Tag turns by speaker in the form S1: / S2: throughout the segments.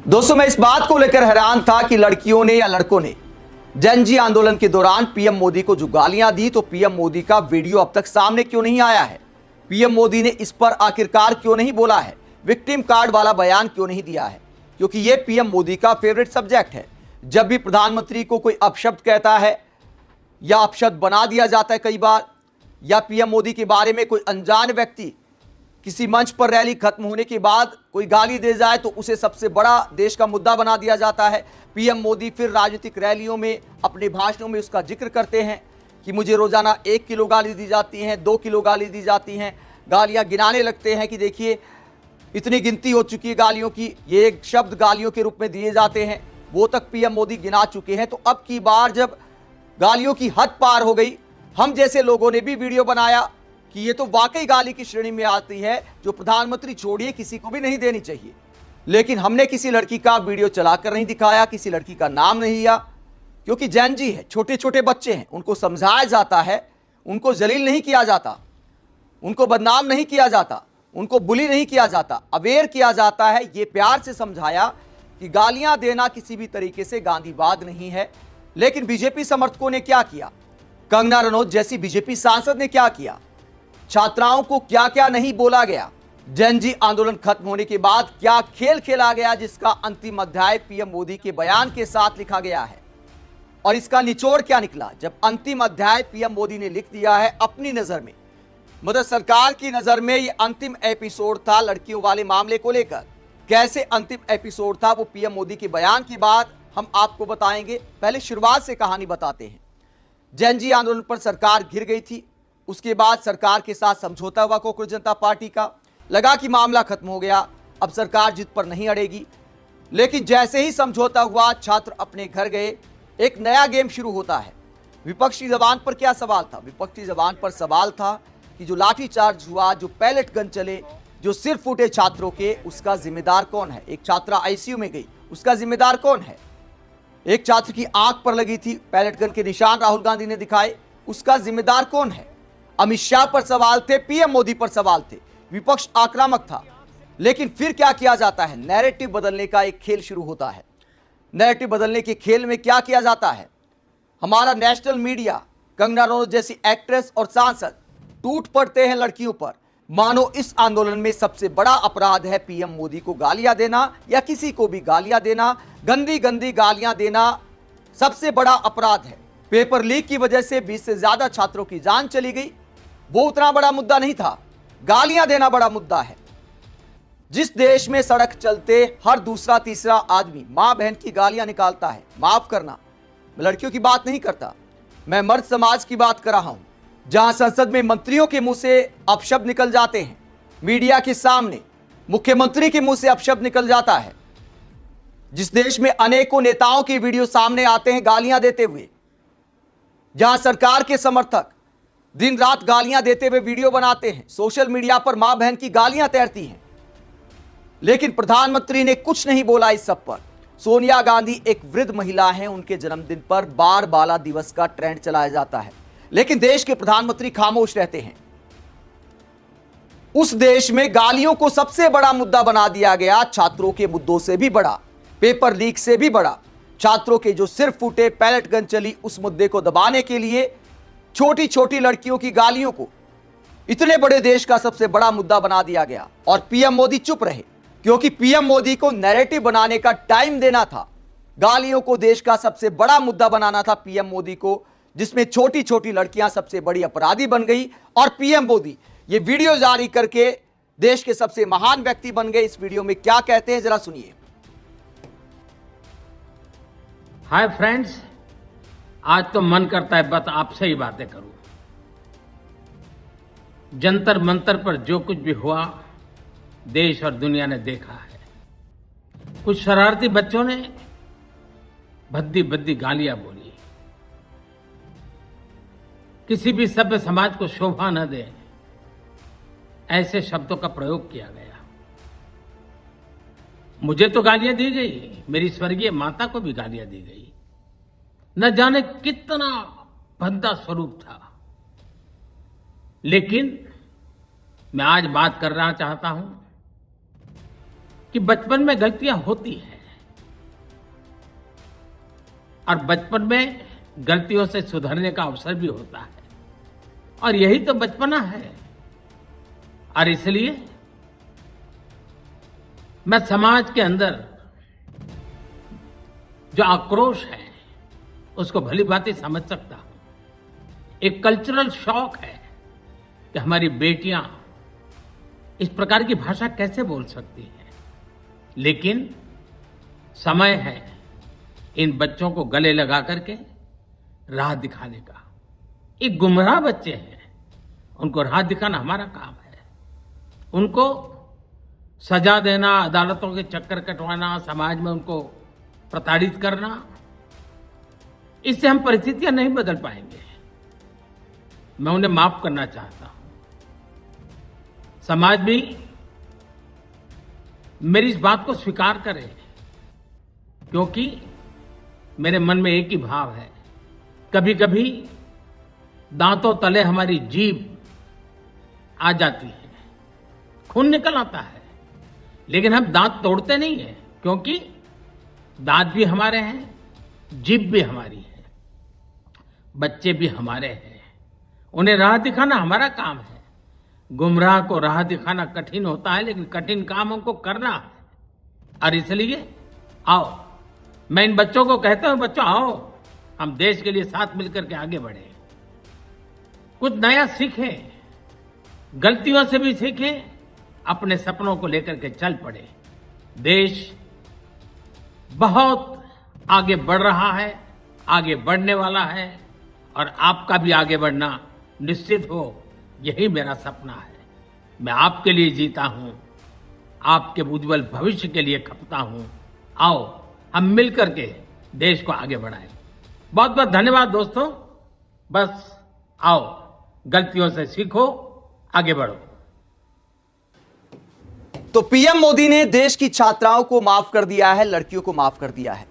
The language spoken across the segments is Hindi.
S1: दोस्तों, मैं इस बात को लेकर हैरान था कि लड़कियों ने या लड़कों ने जेन जी आंदोलन के दौरान पीएम मोदी को जो गालियां दी, तो पीएम मोदी का वीडियो अब तक सामने क्यों नहीं आया है? पीएम मोदी ने इस पर आखिरकार क्यों नहीं बोला है? विक्टिम कार्ड वाला बयान क्यों नहीं दिया है? क्योंकि यह पीएम मोदी का फेवरेट सब्जेक्ट है। जब भी प्रधानमंत्री को कोई अपशब्द कहता है या अपशब्द बना दिया जाता है कई बार, या पीएम मोदी के बारे में कोई अनजान व्यक्ति किसी मंच पर रैली खत्म होने के बाद कोई गाली दे जाए तो उसे सबसे बड़ा देश का मुद्दा बना दिया जाता है। पीएम मोदी फिर राजनीतिक रैलियों में अपने भाषणों में उसका जिक्र करते हैं कि मुझे रोजाना 1 किलो गाली दी जाती हैं, 2 किलो गाली दी जाती हैं। गालियां गिनाने लगते हैं कि देखिए इतनी गिनती हो चुकी है गालियों की, ये एक शब्द गालियों के रूप में दिए जाते हैं, वो तक पीएम मोदी गिना चुके हैं। तो अब की बार जब गालियों की हद पार हो गई, हम जैसे लोगों ने भी वीडियो बनाया कि ये तो वाकई गाली की श्रेणी में आती है, जो प्रधानमंत्री छोड़िए किसी को भी नहीं देनी चाहिए। लेकिन हमने किसी लड़की का वीडियो चलाकर नहीं दिखाया, किसी लड़की का नाम नहीं लिया, क्योंकि जैन जी है, छोटे छोटे बच्चे हैं, उनको समझाया जाता है, उनको जलील नहीं किया जाता, उनको बदनाम नहीं किया जाता, उनको बुली नहीं किया जाता, अवेयर किया जाता है। ये प्यार से समझाया कि गालियां देना किसी भी तरीके से गांधीवाद नहीं है। लेकिन बीजेपी समर्थकों ने क्या किया? कंगना रनौत जैसी बीजेपी सांसद ने क्या किया? छात्राओं को क्या क्या नहीं बोला गया? जेन जी आंदोलन खत्म होने के बाद क्या खेल खेला गया, जिसका अंतिम अध्याय पीएम मोदी के बयान के साथ लिखा गया है? और इसका निचोड़ क्या निकला जब अंतिम अध्याय पीएम मोदी ने लिख दिया है अपनी नजर में? मतलब सरकार की नजर में यह अंतिम एपिसोड था लड़कियों वाले मामले को लेकर। कैसे अंतिम एपिसोड था वो पीएम मोदी के बयान के बाद हम आपको बताएंगे। पहले शुरुआत से कहानी बताते हैं। जेन जी आंदोलन पर सरकार घिर गई थी, उसके बाद सरकार के साथ समझौता हुआ कांग्रेस जनता पार्टी का, लगा कि मामला खत्म हो गया, अब सरकार जिद पर नहीं अड़ेगी। लेकिन जैसे ही समझौता हुआ, छात्र अपने घर गए, एक नया गेम शुरू होता है। विपक्षी जबान पर क्या सवाल था? विपक्षी जबान पर सवाल था कि जो लाठीचार्ज हुआ, जो पैलेट गन चले, जो सिर फूटे छात्रों के, उसका जिम्मेदार कौन है? एक छात्रा आईसीयू में गई, उसका जिम्मेदार कौन है? एक छात्र की आंख पर लगी थी पैलेट गन के निशान, राहुल गांधी ने दिखाए, उसका जिम्मेदार कौन है? अमित शाह पर सवाल थे, पीएम मोदी पर सवाल थे, विपक्ष आक्रामक था। लेकिन फिर क्या किया जाता है? नैरेटिव बदलने का एक खेल शुरू होता है। नैरेटिव बदलने के खेल में क्या किया जाता है? हमारा नेशनल मीडिया, कंगना रनौत जैसी एक्ट्रेस और सांसद टूट पड़ते हैं लड़कियों पर, मानो इस आंदोलन में सबसे बड़ा अपराध है पीएम मोदी को गालियां देना, या किसी को भी गालियां देना, गंदी गंदी गालियां देना सबसे बड़ा अपराध है। पेपर लीक की वजह से 20 से ज्यादा छात्रों की जान चली गई, वो उतना बड़ा मुद्दा नहीं था, गालियां देना बड़ा मुद्दा है। जिस देश में सड़क चलते हर दूसरा तीसरा आदमी मां बहन की गालियां निकालता है, माफ करना, मैं लड़कियों की बात नहीं करता, मैं मर्द समाज की बात कर रहा हूं, जहां संसद में मंत्रियों के मुंह से अपशब्द निकल जाते हैं, मीडिया के सामने मुख्यमंत्री के मुंह से अपशब्द निकल जाता है, जिस देश में अनेकों नेताओं के वीडियो सामने आते हैं गालियां देते हुए, जहां सरकार के समर्थक दिन रात गालियां देते हुए वीडियो बनाते हैं, सोशल मीडिया पर मां बहन की गालियां तैरती हैं, लेकिन प्रधानमंत्री ने कुछ नहीं बोला इस सब पर। सोनिया गांधी एक वृद्ध महिला हैं, उनके जन्मदिन पर बार बाला दिवस का ट्रेंड चलाया जाता है, लेकिन देश के प्रधानमंत्री खामोश रहते हैं। उस देश में गालियों को सबसे बड़ा मुद्दा बना दिया गया, छात्रों के मुद्दों से भी बड़ा, पेपर लीक से भी बड़ा। छात्रों के जो सिर फूटे, पैलेट गन चली, उस मुद्दे को दबाने के लिए छोटी छोटी लड़कियों की गालियों को इतने बड़े देश का सबसे बड़ा मुद्दा बना दिया गया। और पीएम मोदी चुप रहे, क्योंकि पीएम मोदी को नैरेटिव बनाने का टाइम देना था। गालियों को देश का सबसे बड़ा मुद्दा बनाना था पीएम मोदी को, जिसमें छोटी छोटी लड़कियां सबसे बड़ी अपराधी बन गई, और पीएम मोदी ये वीडियो जारी करके देश के सबसे महान व्यक्ति बन गए। इस वीडियो में क्या कहते हैं जरा सुनिए।
S2: हाय फ्रेंड्स, आज तो मन करता है बस आपसे ही बातें करूं। जंतर मंतर पर जो कुछ भी हुआ देश और दुनिया ने देखा है। कुछ शरारती बच्चों ने भद्दी भद्दी गालियां बोली, किसी भी सभ्य समाज को शोभा न दे ऐसे शब्दों का प्रयोग किया गया। मुझे तो गालियां दी गई, मेरी स्वर्गीय माता को भी गालियां दी गई। न जाने कितना भद्दा स्वरूप था। लेकिन मैं आज बात करना चाहता हूं कि बचपन में गलतियां होती हैं, और बचपन में गलतियों से सुधरने का अवसर भी होता है और यही तो बचपना है। और इसलिए मैं समाज के अंदर जो आक्रोश है उसको भली भांति समझ सकता हूं। एक कल्चरल शॉक है कि हमारी बेटियां इस प्रकार की भाषा कैसे बोल सकती हैं, लेकिन समय है इन बच्चों को गले लगा करके राह दिखाने का। एक गुमराह बच्चे हैं, उनको राह दिखाना हमारा काम है। उनको सजा देना, अदालतों के चक्कर कटवाना, समाज में उनको प्रताड़ित करना, इससे हम परिस्थितियां नहीं बदल पाएंगे। मैं उन्हें माफ करना चाहता हूं। समाज भी मेरी इस बात को स्वीकार करे, क्योंकि मेरे मन में एक ही भाव है। कभी कभी दांतों तले हमारी जीभ आ जाती है, खून निकल आता है, लेकिन हम दांत तोड़ते नहीं हैं, क्योंकि दांत भी हमारे हैं, जीभ भी हमारी है, बच्चे भी हमारे हैं। उन्हें राह दिखाना हमारा काम है। गुमराह को राह दिखाना कठिन होता है, लेकिन कठिन काम हमको करना है। और इसलिए आओ, मैं इन बच्चों को कहता हूं, बच्चों आओ, हम देश के लिए साथ मिलकर के आगे बढ़े, कुछ नया सीखें, गलतियों से भी सीखें, अपने सपनों को लेकर के चल पड़े। देश बहुत आगे बढ़ रहा है, आगे बढ़ने वाला है, और आपका भी आगे बढ़ना निश्चित हो, यही मेरा सपना है। मैं आपके लिए जीता हूं, आपके उज्जवल भविष्य के लिए खपता हूं। आओ हम मिलकर के देश को आगे बढ़ाएं। बहुत बहुत धन्यवाद दोस्तों। बस आओ, गलतियों से सीखो, आगे बढ़ो।
S1: तो पीएम मोदी ने देश की छात्राओं को माफ कर दिया है, लड़कियों को माफ कर दिया है।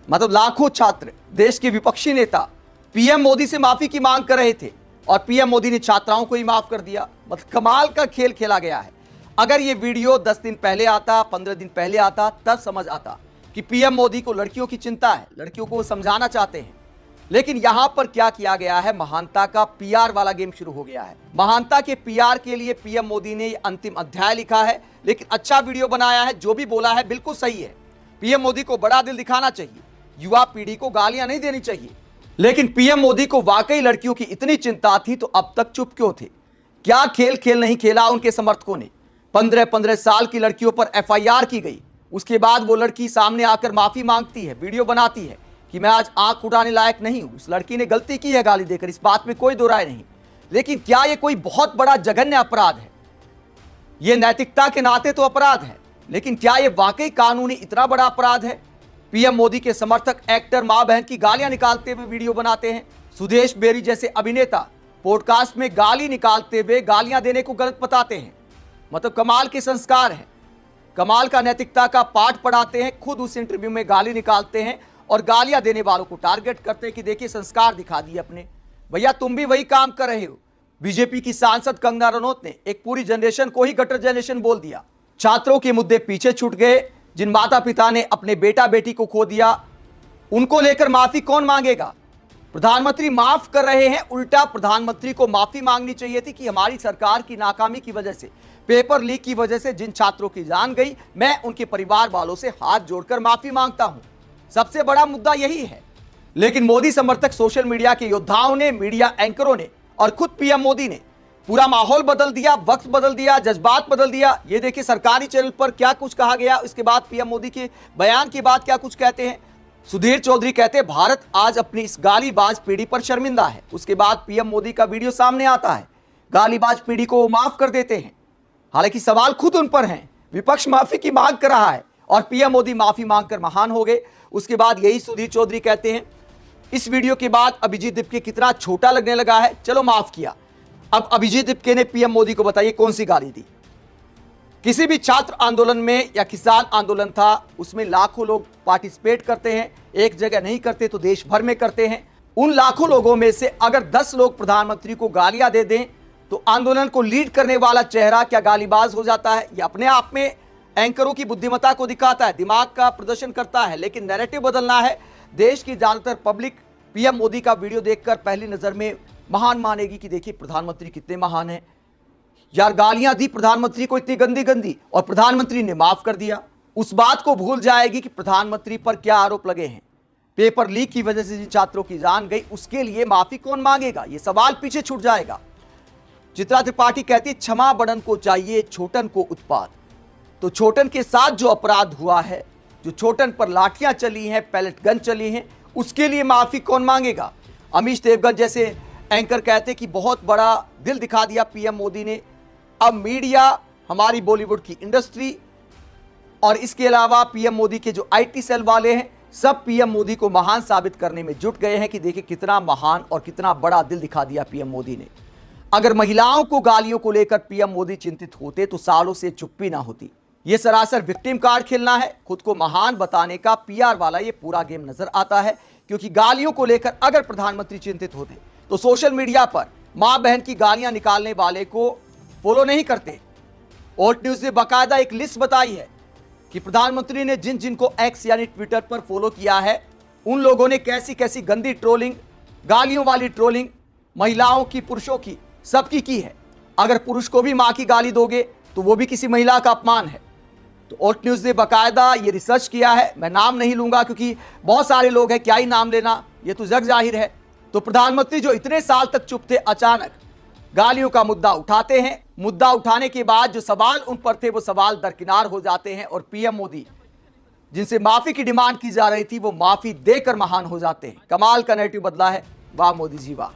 S1: मतलब लाखों छात्र, देश के विपक्षी नेता पीएम मोदी से माफी की मांग कर रहे थे और पीएम मोदी ने छात्राओं को ही माफ कर दिया। मतलब कमाल का खेल खेला गया है। अगर यह वीडियो 10 दिन पहले आता, 15 दिन पहले आता, तब समझ आता कि पीएम मोदी को लड़कियों की चिंता है, लड़कियों को वो समझाना चाहते हैं। लेकिन यहां पर क्या किया गया है, महानता का पीआर वाला गेम शुरू हो गया है। महानता के पीआर के लिए पीएम मोदी ने अंतिम अध्याय लिखा है, लेकिन अच्छा वीडियो बनाया है। जो भी बोला है बिल्कुल सही है। पीएम मोदी को बड़ा दिल दिखाना चाहिए, युवा पीढ़ी को गालियां नहीं देनी चाहिए। लेकिन पीएम मोदी को वाकई लड़कियों की इतनी चिंता थी तो अब तक चुप क्यों थे? क्या खेल खेल नहीं खेला उनके समर्थकों ने? 15-15 साल की लड़कियों पर एफआईआर की गई, उसके बाद वो लड़की सामने आकर माफी मांगती है, वीडियो बनाती है कि मैं आज आंख उठाने लायक नहीं हूं। उस लड़की ने गलती की है गाली देकर, इस बात में कोई दो राय नहीं। लेकिन क्या यह कोई बहुत बड़ा जघन्य अपराध है? यह नैतिकता के नाते तो अपराध है, लेकिन क्या यह वाकई कानूनी इतना बड़ा अपराध है? पीएम मोदी के समर्थक एक्टर मां बहन की गालियां निकालते हुए वीडियो बनाते हैं। सुदेश बेरी जैसे अभिनेता पॉडकास्ट में गाली निकालते हुए गालियां देने को गलत बताते हैं। मतलब कमाल के संस्कार है, कमाल का नैतिकता का पाठ पढ़ाते हैं। खुद उस इंटरव्यू में गाली निकालते हैं और गालियां देने वालों को टारगेट करते हैं कि देखिए संस्कार दिखा दिए अपने। भैया तुम भी वही काम कर रहे हो। बीजेपी की सांसद कंगना रनौत ने एक पूरी जनरेशन को ही गटर जनरेशन बोल दिया। छात्रों के मुद्दे पीछे छूट गए। जिन माता पिता ने अपने बेटा बेटी को खो दिया, उनको लेकर माफी कौन मांगेगा? प्रधानमंत्री माफ कर रहे हैं, उल्टा प्रधानमंत्री को माफी मांगनी चाहिए थी कि हमारी सरकार की नाकामी की वजह से, पेपर लीक की वजह से जिन छात्रों की जान गई, मैं उनके परिवार वालों से हाथ जोड़कर माफी मांगता हूं। सबसे बड़ा मुद्दा यही है। लेकिन मोदी समर्थक सोशल मीडिया के योद्धाओं ने, मीडिया एंकरों ने और खुद पीएम मोदी ने पूरा माहौल बदल दिया, वक्त बदल दिया, जज्बात बदल दिया। ये देखिए सरकारी चैनल पर क्या कुछ कहा गया, उसके बाद पीएम मोदी के बयान के बाद क्या कुछ कहते हैं। सुधीर चौधरी कहते हैं भारत आज अपनी इस गालीबाज पीढ़ी पर शर्मिंदा है। उसके बाद पीएम मोदी का वीडियो सामने आता है, गालीबाज पीढ़ी को वो माफ कर देते हैं। हालांकि सवाल खुद उन पर हैं। विपक्ष माफी की मांग कर रहा है और पीएम मोदी माफी मांगकर महान हो गए। उसके बाद यही सुधीर चौधरी कहते हैं इस वीडियो के बाद अभिजीत दिपके कितना छोटा लगने लगा है, चलो माफ किया। अब अभिजीत दिपके ने पीएम मोदी को बताइए कौन सी गाली दी। किसी भी छात्र आंदोलन में या किसान आंदोलन था, उसमें लाखों लोग पार्टिसिपेट करते हैं। एक जगह नहीं करते तो देश भर में करते हैं। उन लाखों लोगों में से अगर 10 लोग प्रधानमंत्री को गालियां दे दें तो आंदोलन को लीड करने वाला चेहरा क्या गालीबाज हो जाता है? यह अपने आप में एंकरों की बुद्धिमत्ता को दिखाता है, दिमाग का प्रदर्शन करता है। लेकिन नैरेटिव बदलना है, देश की ज्यादातर पब्लिक पीएम मोदी का वीडियो देखकर पहली नजर में महान मानेगी कि देखिए प्रधानमंत्री कितने महान हैं। यार गालियां दी प्रधानमंत्री को इतनी गंदी गंदी और प्रधानमंत्री ने माफ कर दिया। उस बात को भूल जाएगी कि प्रधानमंत्री पर क्या आरोप लगे हैं। पेपर लीक की वजह से जिन छात्रों की जान गई उसके लिए माफी कौन मांगेगा, यह सवाल पीछे छूट जाएगा। चित्रा त्रिपाठी कहती है क्षमा बड़न को चाहिए छोटन को उत्पाद। तो छोटन के साथ जो अपराध हुआ है, जो छोटन पर लाठियां चली हैं, पैलेट गन चली हैं, उसके लिए माफी कौन मांगेगा। अमीश देवगन जैसे एंकर कहते कि बहुत बड़ा दिल दिखा दिया पीएम मोदी ने। अब मीडिया, हमारी बॉलीवुड की इंडस्ट्री और इसके अलावा पीएम मोदी के जो आईटी सेल वाले हैं, सब पीएम मोदी को महान साबित करने में जुट गए हैं कि देखिए कितना महान और कितना बड़ा दिल दिखा दिया पीएम मोदी ने। अगर महिलाओं को गालियों को लेकर पीएम मोदी चिंतित होते तो सालों से चुप्पी ना होती। यह सरासर विक्टिम कार्ड खेलना है, खुद को महान बताने का पीआर वाला ये पूरा गेम नजर आता है। क्योंकि गालियों को लेकर अगर प्रधानमंत्री चिंतित होते तो सोशल मीडिया पर मां बहन की गालियां निकालने वाले को फॉलो नहीं करते। ऑल्ट न्यूज ने बाकायदा एक लिस्ट बताई है कि प्रधानमंत्री ने जिन जिन को एक्स यानी ट्विटर पर फॉलो किया है, उन लोगों ने कैसी कैसी गंदी ट्रोलिंग, गालियों वाली ट्रोलिंग महिलाओं की, पुरुषों की, सबकी की है। अगर पुरुष को भी मां की गाली दोगे तो वो भी किसी महिला का अपमान है। तो ऑल्ट न्यूज ने बाकायदा ये रिसर्च किया है। मैं नाम नहीं लूंगा क्योंकि बहुत सारे लोग हैं, क्या ही नाम लेना, ये तो जग जाहिर है। तो प्रधानमंत्री जो इतने साल तक चुप थे, अचानक गालियों का मुद्दा उठाते हैं। मुद्दा उठाने के बाद जो सवाल उन पर थे वो सवाल दरकिनार हो जाते हैं और पीएम मोदी जिनसे माफी की डिमांड की जा रही थी वो माफी देकर महान हो जाते हैं। कमाल का नैरेटिव बदला है। वाह मोदी जी वाह।